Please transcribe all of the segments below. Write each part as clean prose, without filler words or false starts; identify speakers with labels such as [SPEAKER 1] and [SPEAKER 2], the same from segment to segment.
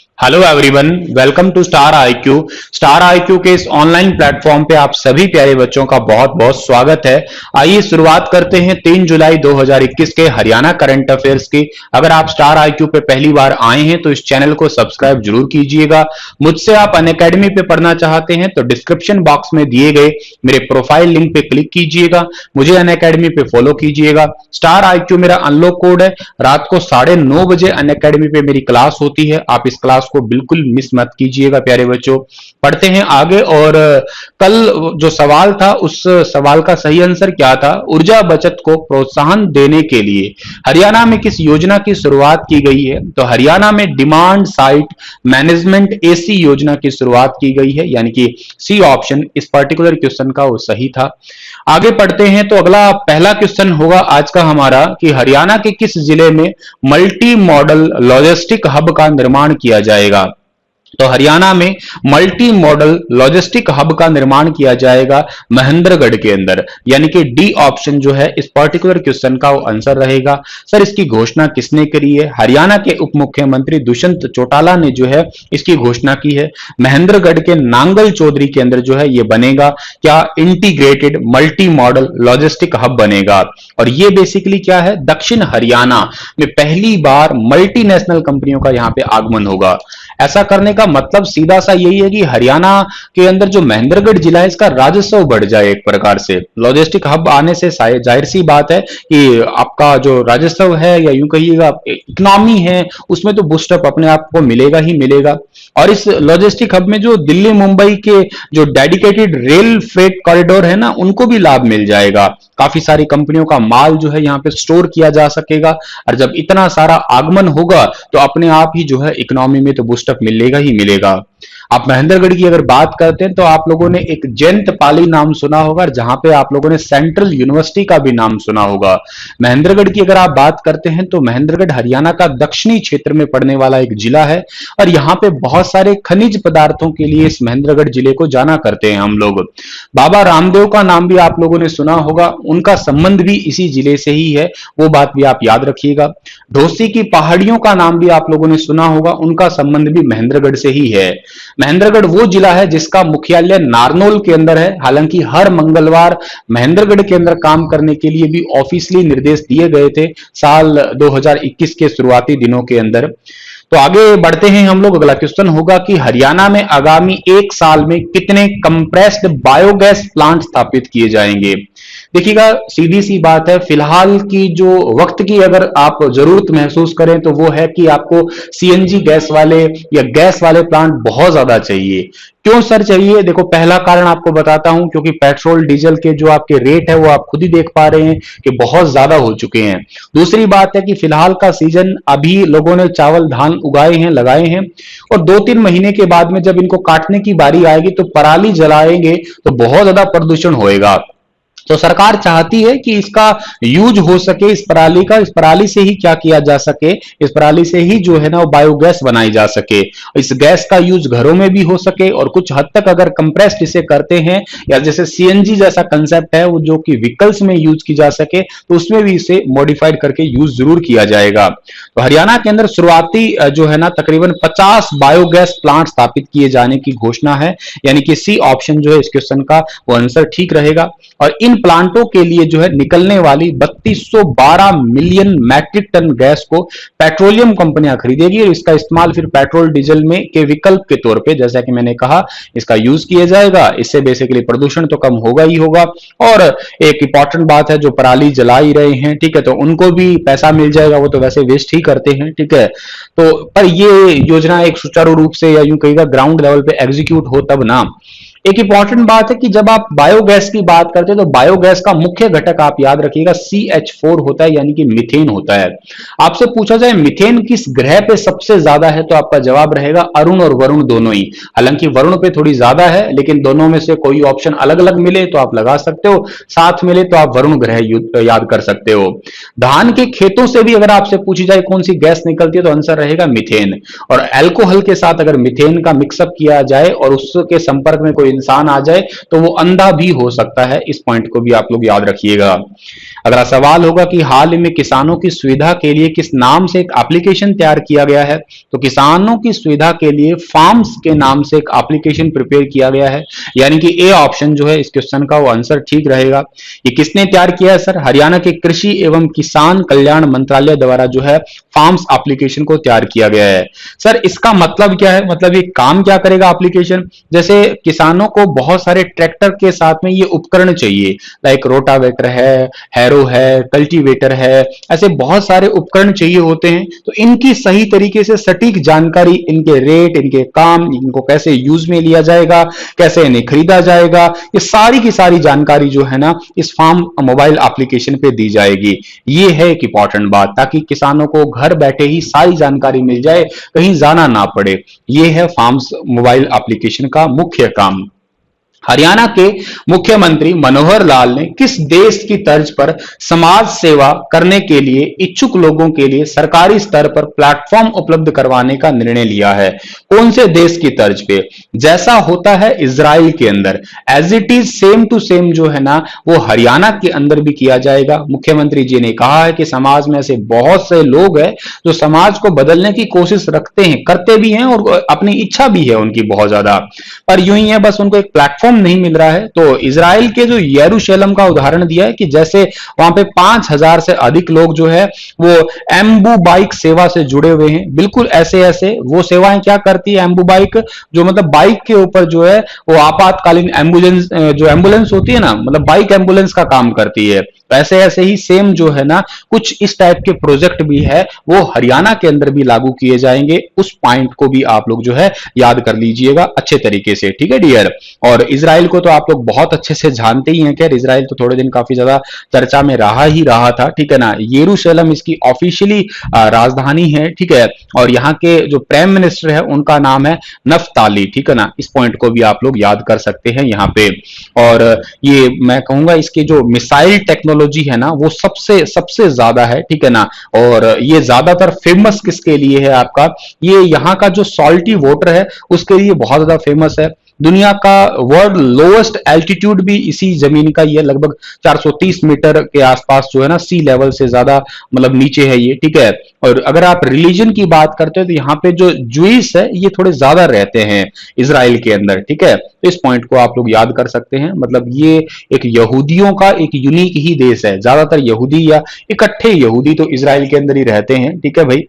[SPEAKER 1] Hello everyone, welcome to star IQ. Star IQ के इस online platform पे आप सभी प्यारे बच्चों का बहुत बहुत स्वागत है। आइए शुरुआत करते हैं 3 जुलाई 2021 के हरियाणा करंट अफेयर्स की। अगर आप स्टार आईक्यू पे पहली बार आए हैं तो इस चैनल को सब्सक्राइब जरूर कीजिएगा। मुझसे आप अनअकैडमी पे पढ़ना चाहते हैं तो डिस्क्रिप्शन बॉक्स में दिए गए मेरे प्रोफाइल लिंक पे क्लिक कीजिएगा, मुझे अनअकैडमी पे फॉलो कीजिएगा। स्टार आईक्यू मेरा अनलॉक कोड है। रात को 9:30 बजे अनअकैडमी पे मेरी क्लास होती है, आप इस क्लास को बिल्कुल मिस मत कीजिएगा प्यारे बच्चों। पढ़ते हैं आगे। और कल जो सवाल था उस सवाल का सही आंसर क्या था? ऊर्जा बचत को प्रोत्साहन देने के लिए हरियाणा में किस योजना की शुरुआत की गई है? तो हरियाणा में डिमांड साइड मैनेजमेंट एसी योजना की शुरुआत की गई है, यानी कि सी ऑप्शन इस पर्टिकुलर क्वेश्चन का वो सही था। आगे पढ़ते हैं तो अगला पहला क्वेश्चन होगा आज का हमारा कि हरियाणा के किस जिले में मल्टी मॉडल लॉजिस्टिक हब का निर्माण किया जाएगा? तो हरियाणा में मल्टी मॉडल लॉजिस्टिक हब का निर्माण किया जाएगा महेंद्रगढ़ के अंदर, यानी कि डी ऑप्शन जो है इस पर्टिकुलर क्वेश्चन का वो आंसर रहेगा। सर इसकी घोषणा किसने करी है? हरियाणा के उप मुख्यमंत्री दुष्यंत चौटाला ने जो है इसकी घोषणा की है। महेंद्रगढ़ के नांगल चौधरी के अंदर जो है ये बनेगा क्या? Integrated multi modal logistic hub बनेगा। और ये बेसिकली क्या है? दक्षिण हरियाणा में पहली बार मल्टीनेशनल कंपनियों का यहां पे आगमन होगा। ऐसा करने का मतलब सीधा सा यही है कि हरियाणा के अंदर जो महेंद्रगढ़ जिला है इसका राजस्व बढ़ जाए। एक प्रकार से लॉजिस्टिक हब आने से जाहिर सी बात है कि आपका जो राजस्व है या यूं कहिएगा इकोनॉमी है उसमें तो बूस्टअप अपने आप को मिलेगा ही मिलेगा। और इस लॉजिस्टिक हब में जो दिल्ली मुंबई के जो डेडिकेटेड रेल फ्रेट कॉरिडोर है ना उनको भी लाभ मिल जाएगा। काफी सारी कंपनियों का माल जो है यहाँ पे स्टोर किया जा सकेगा। और जब इतना सारा आगमन होगा तो अपने आप ही जो है इकोनॉमी में तो बूस्टअप मिलेगा ही मिलेगा। आप महेंद्रगढ़ की अगर बात करते हैं तो आप लोगों ने एक जयंत पाली नाम सुना होगा, जहां पे आप लोगों ने सेंट्रल यूनिवर्सिटी का भी नाम सुना होगा। महेंद्रगढ़ की अगर आप बात करते हैं तो महेंद्रगढ़ हरियाणा का दक्षिणी क्षेत्र में पड़ने वाला एक जिला है और यहाँ पे बहुत सारे खनिज पदार्थों के लिए इस महेंद्रगढ़ जिले को जाना करते हैं हम लोग। बाबा रामदेव का नाम भी आप लोगों ने सुना होगा, उनका संबंध भी इसी जिले से ही है, वो बात भी आप याद रखिएगा। ढोसी की पहाड़ियों का नाम भी आप लोगों ने सुना होगा, उनका संबंध भी महेंद्रगढ़ से ही है। महेंद्रगढ़ वो जिला है जिसका मुख्यालय नारनौल के अंदर है। हालांकि हर मंगलवार महेंद्रगढ़ के अंदर काम करने के लिए भी ऑफिशियली निर्देश दिए गए थे साल 2021 के शुरुआती दिनों के अंदर। तो आगे बढ़ते हैं हम लोग। अगला क्वेश्चन होगा कि हरियाणा में आगामी 1 साल में कितने कंप्रेस्ड बायोगैस प्लांट स्थापित किए जाएंगे? देखिएगा सीधी सी बात है, फिलहाल की जो वक्त की अगर आप जरूरत महसूस करें तो वो है कि आपको सीएनजी गैस वाले या गैस वाले प्लांट बहुत ज्यादा चाहिए। क्यों सर चाहिए? देखो पहला कारण आपको बताता हूं, क्योंकि पेट्रोल डीजल के जो आपके रेट है वो आप खुद ही देख पा रहे हैं कि बहुत ज्यादा हो चुके हैं। दूसरी बात है कि फिलहाल का सीजन अभी लोगों ने चावल धान उगाए हैं, लगाए हैं, और 2-3 महीने के बाद में जब इनको काटने की बारी आएगी तो पराली जलाएंगे तो बहुत ज्यादा प्रदूषण होएगा। तो सरकार चाहती है कि इसका यूज हो सके, इस पराली से ही क्या किया जा सके, इस पराली से ही जो है ना वो बायोगैस बनाई जा सके, इस गैस का यूज घरों में भी हो सके और कुछ हद तक अगर कंप्रेस्ड इसे करते हैं या जैसे सीएनजी जैसा कंसेप्ट है वो जो कि व्हीकल्स में यूज की जा सके तो उसमें भी इसे मॉडिफाइड करके यूज जरूर किया जाएगा। तो हरियाणा के अंदर शुरुआती जो है ना तकरीबन 50 बायोगैस प्लांट स्थापित किए जाने की घोषणा है, यानी कि सी ऑप्शन जो है इस क्वेश्चन का वो आंसर ठीक रहेगा। और इन प्लांटों के लिए जो है निकलने वाली 3212 मिलियन मैट्रिक टन गैस को पेट्रोलियम कंपनियां खरीदेगी और इसका इस्तेमाल फिर पेट्रोल डीजल में के विकल्प के तौर पे जैसा कि मैंने कहा इसका यूज किया जाएगा। इससे बेसिकली प्रदूषण तो कम होगा ही होगा और एक इंपॉर्टेंट बात है जो पराली जला ही रहे हैं, ठीक है, तो उनको भी पैसा मिल जाएगा, वो तो वैसे वेस्ट ही करते हैं, ठीक है। तो पर ये योजना एक सुचारू रूप से या यूं कहिएगा ग्राउंड लेवल पे एग्जीक्यूट हो तब ना। एक इंपॉर्टेंट बात है कि जब आप बायोगैस की बात करते हैं तो बायोगैस का मुख्य घटक आप याद रखिएगा CH4 होता है, यानी कि मीथेन होता है। आपसे पूछा जाए मीथेन किस ग्रह पे सबसे ज्यादा है तो आपका जवाब रहेगा अरुण और वरुण दोनों ही। हालांकि वरुण पे थोड़ी ज्यादा है लेकिन दोनों में से कोई ऑप्शन अलग अलग मिले तो आप लगा सकते हो, साथ मिले तो आप वरुण ग्रह याद कर सकते हो। धान के खेतों से भी अगर आपसे पूछी जाए कौन सी गैस निकलती है तो आंसर रहेगा मीथेन। और अल्कोहल के साथ अगर मीथेन का मिक्सअप किया जाए और उसके संपर्क में कोई इंसान आ जाए तो वो अंधा भी हो सकता है, इस पॉइंट को भी आप लोग याद रखिएगा। अगला सवाल होगा कि हाल ही में किसानों की सुविधा के लिए किस नाम से एक एप्लीकेशन तैयार किया गया है। तो किसानों की सुविधा के लिए फार्म्स के नाम से एक एप्लीकेशन प्रिपेयर किया गया है, यानी कि ए ऑप्शन जो है इस क्वेश्चन का वो आंसर ठीक रहेगा। ये किसने तैयार किया है सर? हरियाणा के कृषि एवं किसान कल्याण मंत्रालय द्वारा जो है फार्म्स एप्लीकेशन को तैयार किया गया है। सर इसका मतलब क्या है? मतलब ये काम क्या करेगा एप्लीकेशन? जैसे किसानों को बहुत सारे ट्रैक्टर के साथ में ये उपकरण चाहिए, लाइक रोटावेटर है, हैरो है, कल्टीवेटर है, ऐसे बहुत सारे उपकरण चाहिए होते हैं। तो इनकी सही तरीके से सटीक जानकारी, इनके रेट, इनके काम, इनको कैसे यूज में लिया जाएगा, कैसे इन्हें खरीदा जाएगा, ये सारी की सारी जानकारी जो है ना इस फार्म मोबाइल एप्लीकेशन पे दी जाएगी। ये है एक इंपॉर्टेंट बात, ताकि किसानों को घर बैठे ही सारी जानकारी मिल जाए, कहीं जाना ना पड़े। ये है फार्म्स मोबाइल एप्लीकेशन का मुख्य काम। हरियाणा के मुख्यमंत्री मनोहर लाल ने किस देश की तर्ज पर समाज सेवा करने के लिए इच्छुक लोगों के लिए सरकारी स्तर पर प्लेटफॉर्म उपलब्ध करवाने का निर्णय लिया है? कौन से देश की तर्ज पे? जैसा होता है इजराइल के अंदर, as it is same to same जो है ना वो हरियाणा के अंदर भी किया जाएगा। मुख्यमंत्री जी ने कहा है कि समाज में ऐसे बहुत से लोग हैं जो समाज को बदलने की कोशिश रखते हैं, करते भी हैं और अपनी इच्छा भी है उनकी बहुत ज्यादा, पर यूं ही है बस उनको एक प्लेटफॉर्म नहीं मिल रहा है। तो इजराइल के जो यरूशलेम का उदाहरण दिया है कि जैसे वहां पे 5,000 से अधिक लोग जो है वो एम्बू बाइक सेवा से जुड़े हुए हैं। बिल्कुल ऐसे ऐसे वो सेवाएं क्या करती है एम्बू बाइक, जो मतलब बाइक के ऊपर जो है वो आपातकालीन एम्बुलेंस, जो एम्बुलेंस होती है ना, मतलब बाइक एम्बुलेंस का काम करती है। ऐसे ऐसे ही सेम जो है ना कुछ इस टाइप के प्रोजेक्ट भी है, वो हरियाणा के अंदर भी लागू किए जाएंगे। उस पॉइंट को भी आप लोग जो है याद कर लीजिएगा अच्छे तरीके से, ठीक है डियर। और इजराइल को तो आप लोग बहुत अच्छे से जानते ही हैं, खैर इजराइल तो थोड़े दिन काफी ज्यादा चर्चा में रहा ही रहा था, ठीक है ना। यरूशलेम इसकी ऑफिशियली राजधानी है, ठीक है। और यहाँ के जो प्राइम मिनिस्टर है उनका नाम है नफ्ताली, ठीक है ना। इस पॉइंट को भी आप लोग याद कर सकते हैं यहाँ पे। और ये मैं कहूंगा इसकी जो मिसाइल टेक्नोलॉजी है ना वो सबसे सबसे ज्यादा है, ठीक है ना। और ये ज्यादातर फेमस किसके लिए है आपका? ये यहाँ का जो सॉल्टी वाटर है उसके लिए बहुत ज्यादा फेमस है। दुनिया का वर्ल्ड लोएस्ट एल्टीट्यूड भी इसी जमीन का ही है, लगभग 430 मीटर के आसपास जो है ना सी लेवल से ज्यादा मतलब नीचे है ये, ठीक है। और अगर आप रिलीजन की बात करते हो तो यहाँ पे जो ज्यूइश है ये थोड़े ज्यादा रहते हैं इजराइल के अंदर, ठीक है। तो इस पॉइंट को आप लोग याद कर सकते हैं। मतलब ये एक यहूदियों का एक यूनिक ही देश है, ज्यादातर यहूदी या इकट्ठे यहूदी तो इजराइल के अंदर ही रहते हैं, ठीक है भाई।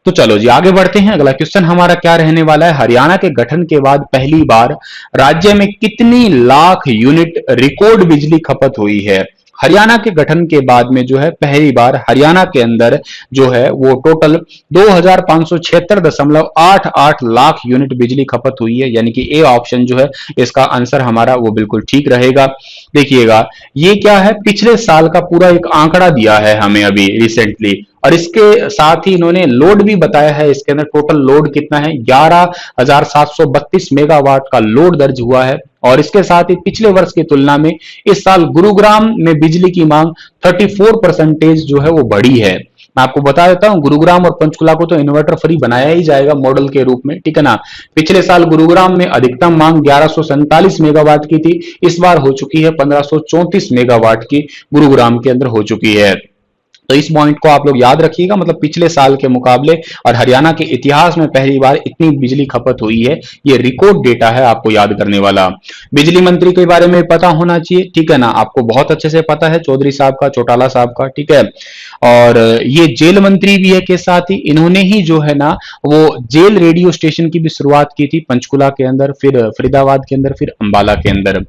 [SPEAKER 1] तो चलो जी आगे बढ़ते हैं। अगला क्वेश्चन हमारा क्या रहने वाला है? हरियाणा के गठन के बाद पहली बार राज्य में कितनी लाख यूनिट रिकॉर्ड बिजली खपत हुई है? हरियाणा के गठन के बाद में जो है पहली बार हरियाणा के अंदर जो है वो टोटल 2576.88 लाख यूनिट बिजली खपत हुई है, यानी कि ए ऑप्शन जो है इसका आंसर हमारा वो बिल्कुल ठीक रहेगा। देखिएगा ये क्या है, पिछले साल का पूरा एक आंकड़ा दिया है हमें अभी रिसेंटली, और इसके साथ ही इन्होंने लोड भी बताया है। इसके अंदर टोटल लोड कितना है? 11,732 मेगावाट का लोड दर्ज हुआ है। और इसके साथ ही पिछले वर्ष की तुलना में इस साल गुरुग्राम में बिजली की मांग 34% जो है वो बढ़ी है। मैं आपको बता देता हूं गुरुग्राम और पंचकुला को तो इन्वर्टर फ्री बनाया ही जाएगा मॉडल के रूप में, ठीक है ना। पिछले साल गुरुग्राम में अधिकतम मांग 1147 मेगावाट की थी, इस बार हो चुकी है 1534 मेगावाट की गुरुग्राम के अंदर हो चुकी है। तो इस पॉइंट को आप लोग याद रखिएगा, मतलब पिछले साल के मुकाबले और हरियाणा के इतिहास में पहली बार इतनी बिजली खपत हुई है, ये रिकॉर्ड डेटा है आपको याद करने वाला। बिजली मंत्री के बारे में पता होना चाहिए, ठीक है ना, आपको बहुत अच्छे से पता है, चौधरी साहब का, चौटाला साहब का, ठीक है। और ये जेल मंत्री भी है के साथ ही इन्होंने ही जो है ना वो जेल रेडियो स्टेशन की भी शुरुआत की थी पंचकुला के अंदर, फिर फरीदाबाद के अंदर, फिर अंबाला के अंदर।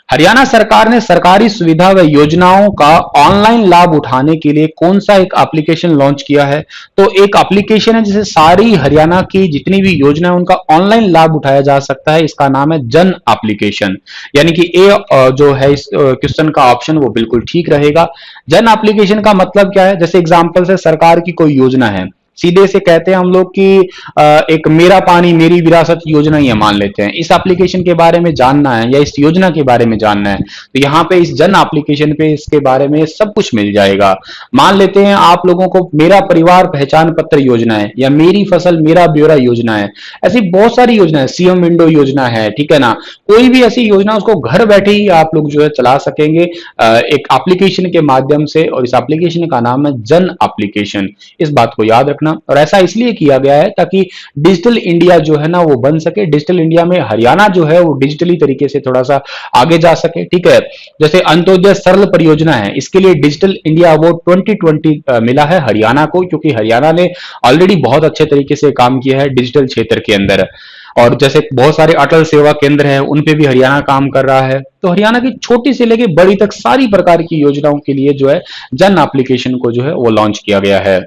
[SPEAKER 1] हरियाणा सरकार ने सरकारी सुविधा व योजनाओं का ऑनलाइन लाभ उठाने के लिए कौन सा एक एप्लीकेशन लॉन्च किया है? तो एक एप्लीकेशन है जिसे सारी हरियाणा की जितनी भी योजना है उनका ऑनलाइन लाभ उठाया जा सकता है, इसका नाम है जन एप्लीकेशन, यानी कि ए जो है इस क्वेश्चन का ऑप्शन वो बिल्कुल ठीक रहेगा। जन एप्लीकेशन का मतलब क्या है? जैसे एग्जांपल से सरकार की कोई योजना है, सीधे से कहते हैं हम लोग कि एक मेरा पानी मेरी विरासत योजना ही मान लेते हैं। इस एप्लीकेशन के बारे में जानना है या इस योजना के बारे में जानना है तो यहाँ पे इस जन एप्लीकेशन पे इसके बारे में सब कुछ मिल जाएगा। मान लेते हैं आप लोगों को मेरा परिवार पहचान पत्र योजना है या मेरी फसल मेरा ब्यौरा योजना है, ऐसी बहुत सारी योजना है, सीएम विंडो योजना है, ठीक है ना। कोई भी ऐसी योजना उसको घर बैठे ही आप लोग जो है चला सकेंगे एक एप्लीकेशन के माध्यम से, और इस एप्लीकेशन का नाम है जन एप्लीकेशन। इस बात को याद रखना, और ऐसा इसलिए किया गया है ताकि डिजिटल इंडिया जो है ना वो बन सके। डिजिटल इंडिया में हरियाणा जो है वो डिजिटली तरीके से थोड़ा सा आगे जा सके, ठीक है। जैसे अंत्योदय सरल परियोजना है, इसके लिए डिजिटल इंडिया अवार्ड 2020 मिला है हरियाणा को, क्योंकि हरियाणा ने ऑलरेडी बहुत अच्छे तरीके से काम किया है डिजिटल क्षेत्र के अंदर। और जैसे बहुत सारे अटल सेवा केंद्र हैं उन पे भी हरियाणा काम कर रहा है। तो हरियाणा की छोटी से लेके बड़ी तक सारी प्रकार की योजनाओं के लिए जो है जन एप्लीकेशन को जो है वो लॉन्च किया गया है।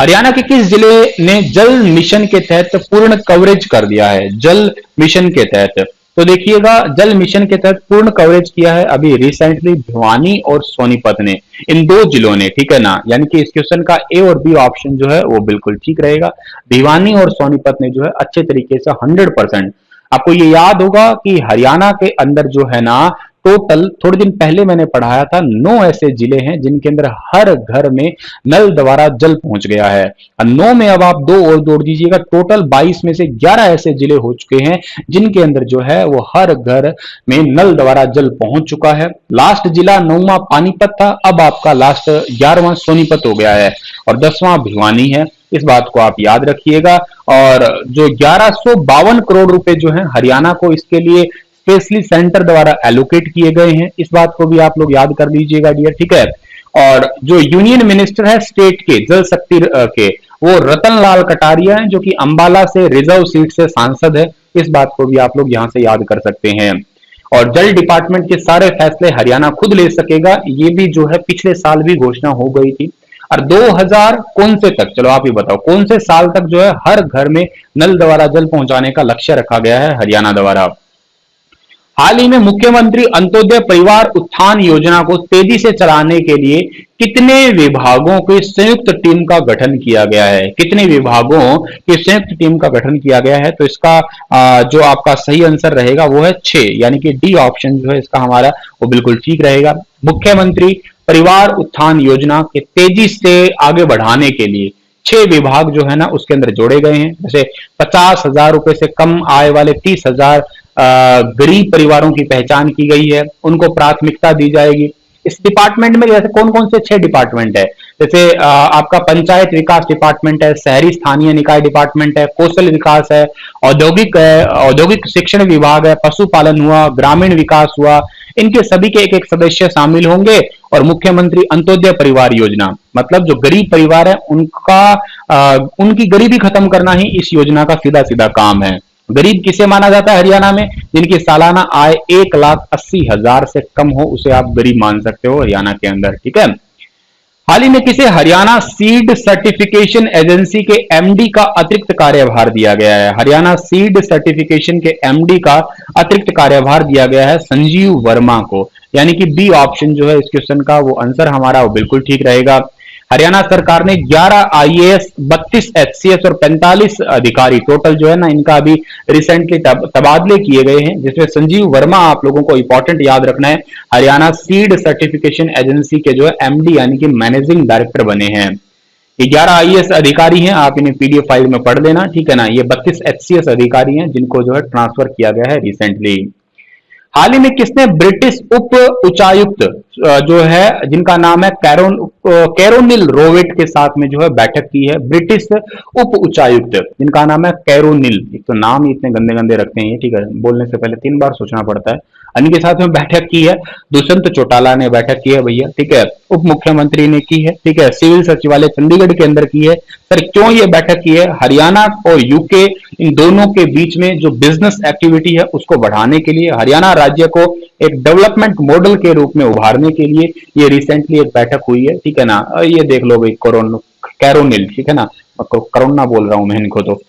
[SPEAKER 1] हरियाणा के किस जिले ने जल मिशन के तहत पूर्ण कवरेज कर दिया है? जल मिशन के तहत तो देखिएगा, जल मिशन के तहत पूर्ण कवरेज किया है अभी रिसेंटली भिवानी और सोनीपत ने, इन दो जिलों ने, ठीक है ना। यानी कि इस क्वेश्चन का ए और बी ऑप्शन जो है वो बिल्कुल ठीक रहेगा। भिवानी और सोनीपत ने जो है अच्छे तरीके से 100%। आपको ये याद होगा कि हरियाणा के अंदर जो है ना टोटल, थोड़े दिन पहले मैंने पढ़ाया था, 9 ऐसे जिले हैं जिनके अंदर हर घर में नल द्वारा जल पहुंच गया है। 9 में अब आप 2 और जोड़ दीजिएगा, टोटल 22 में से 11 ऐसे जिले हो चुके हैं जिनके अंदर जो है वो हर घर में नल द्वारा जल पहुंच चुका है। लास्ट जिला 9वां पानीपत था, अब आपका लास्ट 11वां सोनीपत हो गया है और 10वां भिवानी है। इस बात को आप याद रखिएगा। और जो 1152 करोड़ रुपए जो है हरियाणा को इसके लिए स्पेशली सेंटर द्वारा एलोकेट किए गए हैं, इस बात को भी आप लोग याद कर लीजिएगा डियर, ठीक है। और जो यूनियन मिनिस्टर है स्टेट के जल शक्ति के, वो रतन लाल कटारिया हैं जो कि अंबाला से रिजर्व सीट से सांसद है। इस बात को भी आप लोग यहां से याद कर सकते हैं। और जल डिपार्टमेंट के सारे फैसले हरियाणा खुद ले सकेगा, ये भी जो है पिछले साल भी घोषणा हो गई थी। और 2000 कौन से तक, चलो आप ही बताओ, कौन से साल तक जो है हर घर में नल द्वारा जल पहुंचाने का लक्ष्य रखा गया है हरियाणा द्वारा। हाल ही में मुख्यमंत्री अंत्योदय परिवार उत्थान योजना को तेजी से चलाने के लिए कितने विभागों की संयुक्त टीम का गठन किया गया है? कितने विभागों की संयुक्त टीम का गठन किया गया है? तो इसका जो आपका सही आंसर रहेगा वो है 6, यानी कि डी ऑप्शन जो है इसका हमारा वो बिल्कुल ठीक रहेगा। मुख्यमंत्री परिवार उत्थान योजना के तेजी से आगे बढ़ाने के लिए 6 विभाग जो है ना उसके अंदर जोड़े गए हैं। जैसे 50,000 रुपए से कम आय वाले 30,000 गरीब परिवारों की पहचान की गई है, उनको प्राथमिकता दी जाएगी। इस डिपार्टमेंट में जैसे कौन कौन से 6 डिपार्टमेंट है, जैसे आपका पंचायत विकास डिपार्टमेंट है, शहरी स्थानीय निकाय डिपार्टमेंट है, कौशल विकास है, औद्योगिक शिक्षण विभाग है, पशुपालन हुआ, ग्रामीण विकास हुआ। इनके सभी के एक एक सदस्य शामिल होंगे। और मुख्यमंत्री अंत्योदय परिवार योजना, मतलब जो गरीब परिवार है उनकी गरीबी खत्म करना ही इस योजना का सीधा सीधा काम है। गरीब किसे माना जाता है हरियाणा में? जिनकी सालाना आय 1,80,000 से कम हो उसे आप गरीब मान सकते हो हरियाणा के अंदर, ठीक है। हाल ही में किसे हरियाणा सीड सर्टिफिकेशन एजेंसी के एमडी का अतिरिक्त कार्यभार दिया गया है? हरियाणा सीड सर्टिफिकेशन के एमडी का अतिरिक्त कार्यभार दिया गया है संजीव वर्मा को, यानी कि बी ऑप्शन जो है इस क्वेश्चन का वो आंसर हमारा वो बिल्कुल ठीक रहेगा। हरियाणा सरकार ने 11 आईएएस, 32 एचसीएस और 45 अधिकारी टोटल जो है ना इनका अभी रिसेंटली तबादले किए गए हैं, जिसमें संजीव वर्मा आप लोगों को इंपॉर्टेंट याद रखना है, हरियाणा सीड सर्टिफिकेशन एजेंसी के जो है एमडी यानी कि मैनेजिंग डायरेक्टर बने हैं। ये 11 आईएएस अधिकारी हैं, आप इन्हें पीडीएफ फाइल में पढ़ लेना, ठीक है ना। ये 32 एचसीएस अधिकारी हैं जिनको जो है ट्रांसफर किया गया है रिसेंटली। हाल ही में किसने ब्रिटिश उप उच्चायुक्त जो है जिनका नाम है कैरोनिल रोवेट के साथ में जो है बैठक की है? ब्रिटिश उप उच्चायुक्त जिनका नाम है कैरोनिल, एक तो नाम ही इतने गंदे गंदे रखते हैं, ठीक है, बोलने से पहले 3 बार सोचना पड़ता है। इनके साथ में बैठक की है दुष्यंत चौटाला ने बैठक की है भैया, ठीक है। उप मुख्यमंत्री ने की है, ठीक है। सिविल सचिवालय चंडीगढ़ के अंदर की है। सर क्यों ये बैठक की है? हरियाणा और यूके इन दोनों के बीच में जो बिजनेस एक्टिविटी है उसको बढ़ाने के लिए, हरियाणा राज्य को एक डेवलपमेंट मॉडल के रूप में उभारने के लिए ये रिसेंटली एक बैठक हुई है, ठीक है ना। ये देख लो भाई कैरोनिल, ठीक है ना, कोरोना बोल रहा हूं मैं इनको। तो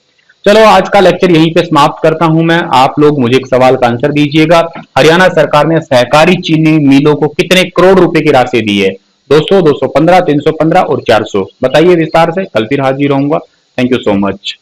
[SPEAKER 1] चलो आज का लेक्चर यहीं पे समाप्त करता हूं मैं। आप लोग मुझे एक सवाल का आंसर दीजिएगा। हरियाणा सरकार ने सहकारी चीनी मिलों को कितने करोड़ रुपए की राशि दी है? 200, 215, 315 और 400। बताइए विस्तार से, कल फिर हाजिर होऊंगा। Thank you so much.